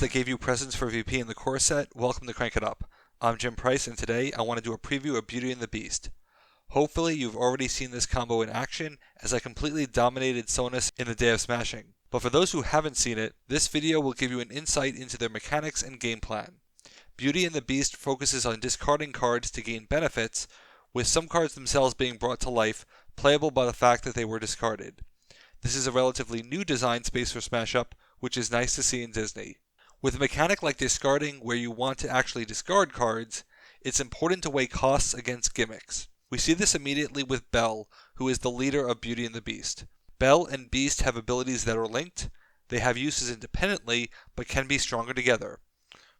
cards that gave you presents for VP in the core set, welcome to Crank It Up. I'm Jim Price, and today I want to do a preview of Beauty and the Beast. Hopefully you've already seen this combo in action, as I completely dominated Sonus in the Day of Smashing. But for those who haven't seen it, this video will give you an insight into their mechanics and game plan. Beauty and the Beast focuses on discarding cards to gain benefits, with some cards themselves being brought to life, playable by the fact that they were discarded. This is a relatively new design space for Smash Up, which is nice to see in Disney. With a mechanic like discarding where you want to actually discard cards, it's important to weigh costs against gimmicks. We see this immediately with Belle, who is the leader of Beauty and the Beast. Belle and Beast have abilities that are linked, they have uses independently, but can be stronger together.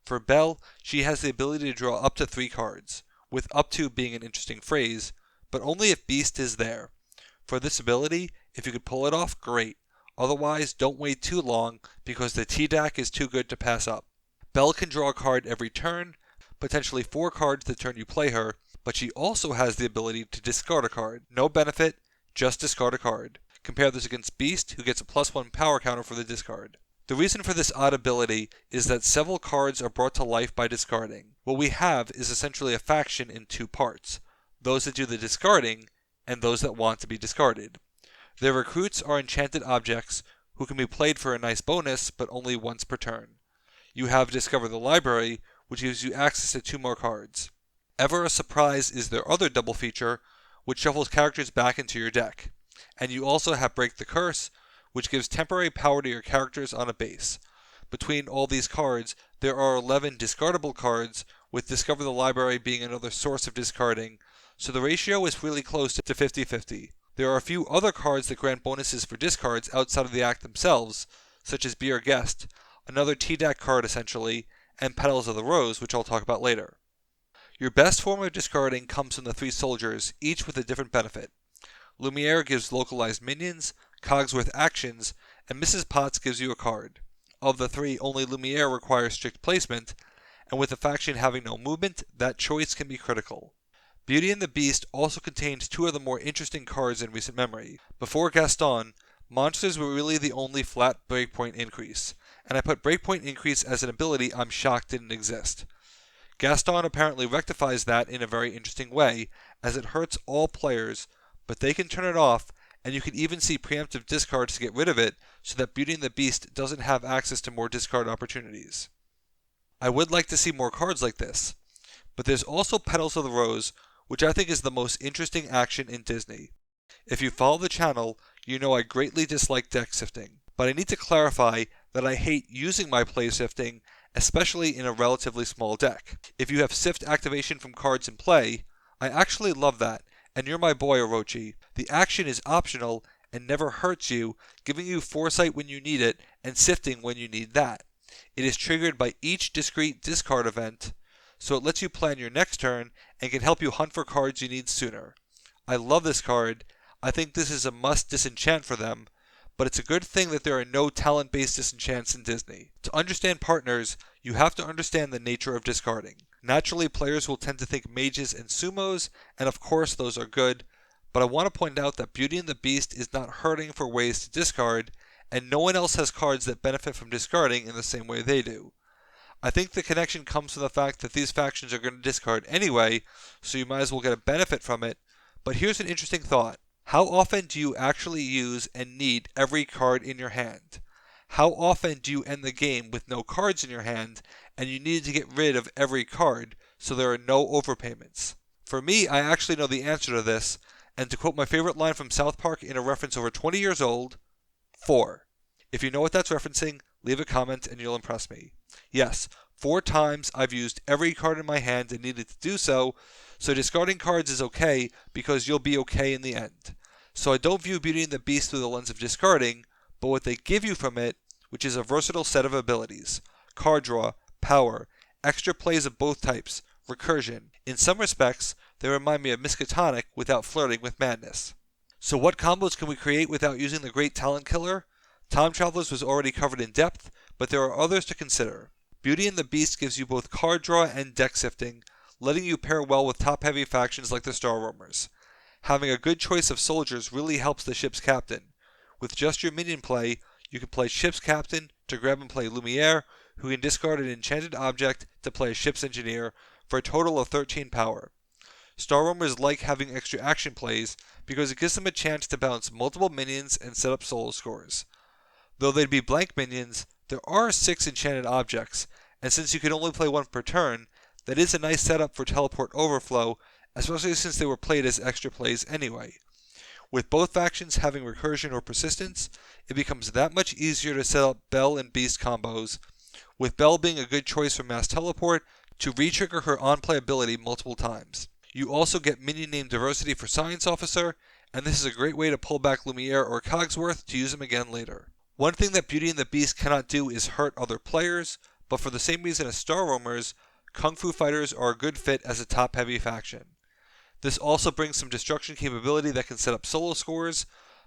For Belle, she has the ability to draw up to 3 cards, with up to being an interesting phrase, but only if Beast is there. For this ability, if you could pull it off, great. Otherwise, don't wait too long, because the TDAC is too good to pass up. Belle can draw a card every turn, potentially 4 cards the turn you play her, but she also has the ability to discard a card. No benefit, just discard a card. Compare this against Beast, who gets a +1 power counter for the discard. The reason for this odd ability is that several cards are brought to life by discarding. What we have is essentially a faction in 2 parts, those that do the discarding, and those that want to be discarded. Their recruits are enchanted objects who can be played for a nice bonus, but only once per turn. You have Discover the Library, which gives you access to 2 more cards. Ever a Surprise is their other double feature, which shuffles characters back into your deck. And you also have Break the Curse, which gives temporary power to your characters on a base. Between all these cards, there are 11 discardable cards, with Discover the Library being another source of discarding, so the ratio is really close to 50-50. There are a few other cards that grant bonuses for discards outside of the act themselves, such as Be Our Guest, another TDAC card essentially, and Petals of the Rose, which I'll talk about later. Your best form of discarding comes from the 3 soldiers, each with a different benefit. Lumiere gives localized minions, Cogsworth actions, and Mrs. Potts gives you a card. Of the 3, only Lumiere requires strict placement, and with the faction having no movement, that choice can be critical. Beauty and the Beast also contains 2 of the more interesting cards in recent memory. Before Gaston, monsters were really the only flat breakpoint increase, and I put breakpoint increase as an ability I'm shocked didn't exist. Gaston apparently rectifies that in a very interesting way, as it hurts all players, but they can turn it off, and you can even see preemptive discards to get rid of it, so that Beauty and the Beast doesn't have access to more discard opportunities. I would like to see more cards like this, but there's also Petals of the Rose, which I think is the most interesting action in Disney. If you follow the channel, you know I greatly dislike deck sifting, but I need to clarify that I hate using my play sifting, especially in a relatively small deck. If you have sift activation from cards in play, I actually love that, and you're my boy Orochi. The action is optional and never hurts you, giving you foresight when you need it and sifting when you need that. It is triggered by each discrete discard event, so it lets you plan your next turn and can help you hunt for cards you need sooner. I love this card. I think this is a must disenchant for them, but it's a good thing that there are no talent-based disenchants in Disney. To understand partners, you have to understand the nature of discarding. Naturally, players will tend to think mages and sumos, and of course those are good, but I want to point out that Beauty and the Beast is not hurting for ways to discard, and no one else has cards that benefit from discarding in the same way they do. I think the connection comes from the fact that these factions are going to discard anyway, so you might as well get a benefit from it. But here's an interesting thought. How often do you actually use and need every card in your hand? How often do you end the game with no cards in your hand, and you need to get rid of every card, so there are no overpayments? For me, I actually know the answer to this, and to quote my favorite line from South Park in a reference over 20 years old, 4. If you know what that's referencing, leave a comment and you'll impress me. Yes, 4 times I've used every card in my hand and needed to do so, so discarding cards is okay because you'll be okay in the end. So I don't view Beauty and the Beast through the lens of discarding, but what they give you from it, which is a versatile set of abilities. Card draw, power, extra plays of both types, recursion. In some respects, they remind me of Miskatonic without flirting with madness. So what combos can we create without using the great talent killer? Time Travelers was already covered in depth, but there are others to consider. Beauty and the Beast gives you both card draw and deck sifting, letting you pair well with top-heavy factions like the Star Roamers. Having a good choice of soldiers really helps the ship's captain. With just your minion play, you can play ship's captain to grab and play Lumiere, who can discard an enchanted object to play a ship's engineer for a total of 13 power. Star Roamers like having extra action plays because it gives them a chance to bounce multiple minions and set up solo scores. Though they'd be blank minions, there are 6 enchanted objects, and since you can only play 1 per turn, that is a nice setup for teleport overflow, especially since they were played as extra plays anyway. With both factions having recursion or persistence, it becomes that much easier to set up Belle and Beast combos, with Belle being a good choice for mass teleport to re-trigger her on-play ability multiple times. You also get minion name diversity for Science Officer, and this is a great way to pull back Lumiere or Cogsworth to use them again later. One thing that Beauty and the Beast cannot do is hurt other players, but for the same reason as Star Roamers, Kung Fu Fighters are a good fit as a top-heavy faction. This also brings some destruction capability that can set up solo scores,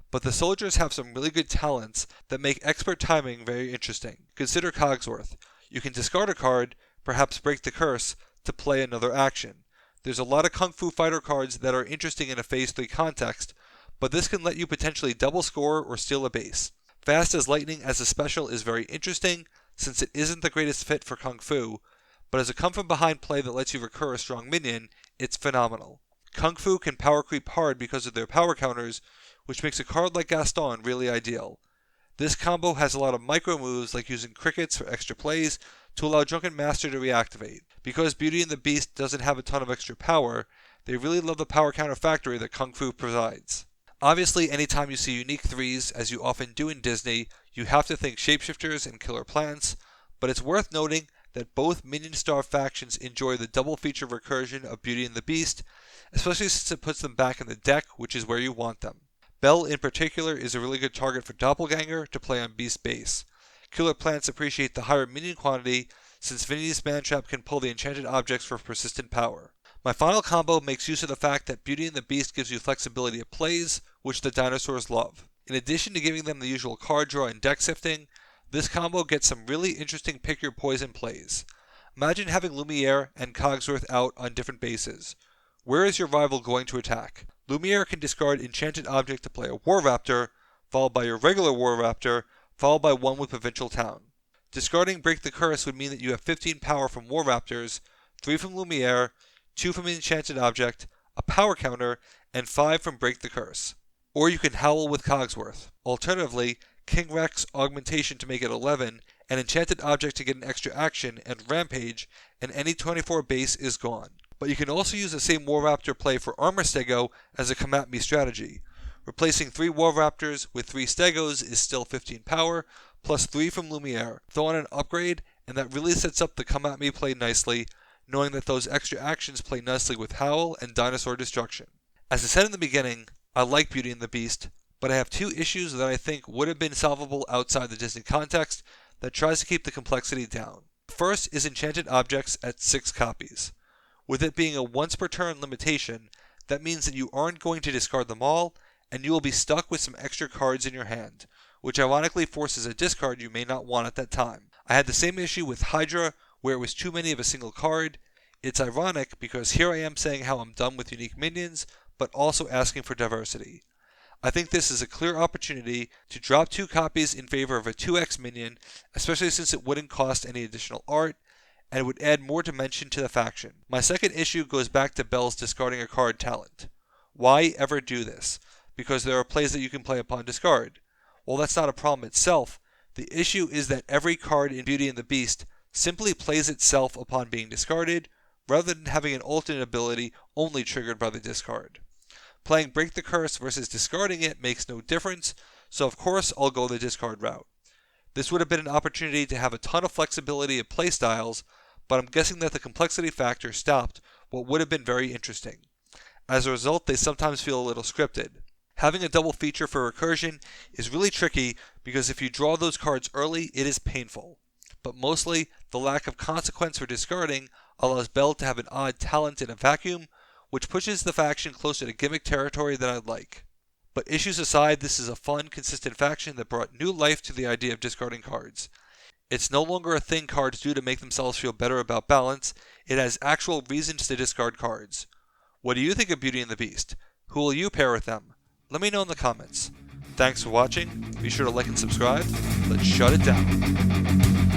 but the soldiers have some really good talents that make expert timing very interesting. Consider Cogsworth. You can discard a card, perhaps break the curse, to play another action. There's a lot of Kung Fu Fighter cards that are interesting in a Phase 3 context, but this can let you potentially double score or steal a base. Fast as Lightning as a special is very interesting, since it isn't the greatest fit for Kung Fu, but as a come-from-behind play that lets you recur a strong minion, it's phenomenal. Kung Fu can power creep hard because of their power counters, which makes a card like Gaston really ideal. This combo has a lot of micro moves like using crickets for extra plays to allow Drunken Master to reactivate. Because Beauty and the Beast doesn't have a ton of extra power, they really love the power counter factory that Kung Fu provides. Obviously, anytime you see unique 3s, as you often do in Disney, you have to think shapeshifters and killer plants, but it's worth noting that both Minion Star factions enjoy the double feature recursion of Beauty and the Beast, especially since it puts them back in the deck, which is where you want them. Belle in particular is a really good target for Doppelganger to play on Beast base. Killer plants appreciate the higher minion quantity, since Vinity's Mantrap can pull the enchanted objects for persistent power. My final combo makes use of the fact that Beauty and the Beast gives you flexibility of plays, which the dinosaurs love. In addition to giving them the usual card draw and deck sifting, this combo gets some really interesting pick your poison plays. Imagine having Lumiere and Cogsworth out on different bases. Where is your rival going to attack? Lumiere can discard enchanted object to play a War Raptor, followed by your regular War Raptor, followed by one with Provincial Town. Discarding Break the Curse would mean that you have 15 power from War Raptors, 3 from Lumiere, 2 from Enchanted Object, a power counter, and 5 from Break the Curse. Or you can Howl with Cogsworth. Alternatively, King Rex augmentation to make it 11, an Enchanted Object to get an extra action, and Rampage, and any 24 base is gone. But you can also use the same War Raptor play for Armor Stego as a Come At Me strategy. Replacing 3 War Raptors with 3 Stegos is still 15 power, plus 3 from Lumiere. Throw on an upgrade, and that really sets up the Come At Me play nicely, knowing that those extra actions play nicely with Howl and Dinosaur Destruction. As I said in the beginning, I like Beauty and the Beast, but I have 2 issues that I think would have been solvable outside the Disney context that tries to keep the complexity down. First is Enchanted Objects at 6 copies. With it being a once per turn limitation, that means that you aren't going to discard them all, and you will be stuck with some extra cards in your hand, which ironically forces a discard you may not want at that time. I had the same issue with Hydra, where it was too many of a single card. It's ironic because here I am saying how I'm done with unique minions, but also asking for diversity. I think this is a clear opportunity to drop 2 copies in favor of a 2x minion, especially since it wouldn't cost any additional art, and it would add more dimension to the faction. My second issue goes back to Belle's discarding a card talent. Why ever do this? Because there are plays that you can play upon discard. While that's not a problem itself, the issue is that every card in Beauty and the Beast simply plays itself upon being discarded, rather than having an alternate ability only triggered by the discard. Playing Break the Curse versus discarding it makes no difference, so of course I'll go the discard route. This would have been an opportunity to have a ton of flexibility of playstyles, but I'm guessing that the complexity factor stopped what would have been very interesting. As a result, they sometimes feel a little scripted. Having a double feature for recursion is really tricky because if you draw those cards early, it is painful. But mostly, the lack of consequence for discarding allows Belle to have an odd talent in a vacuum, which pushes the faction closer to gimmick territory than I'd like. But issues aside, this is a fun, consistent faction that brought new life to the idea of discarding cards. It's no longer a thing cards do to make themselves feel better about balance, it has actual reasons to discard cards. What do you think of Beauty and the Beast? Who will you pair with them? Let me know in the comments. Thanks for watching, be sure to like and subscribe, let's shut it down.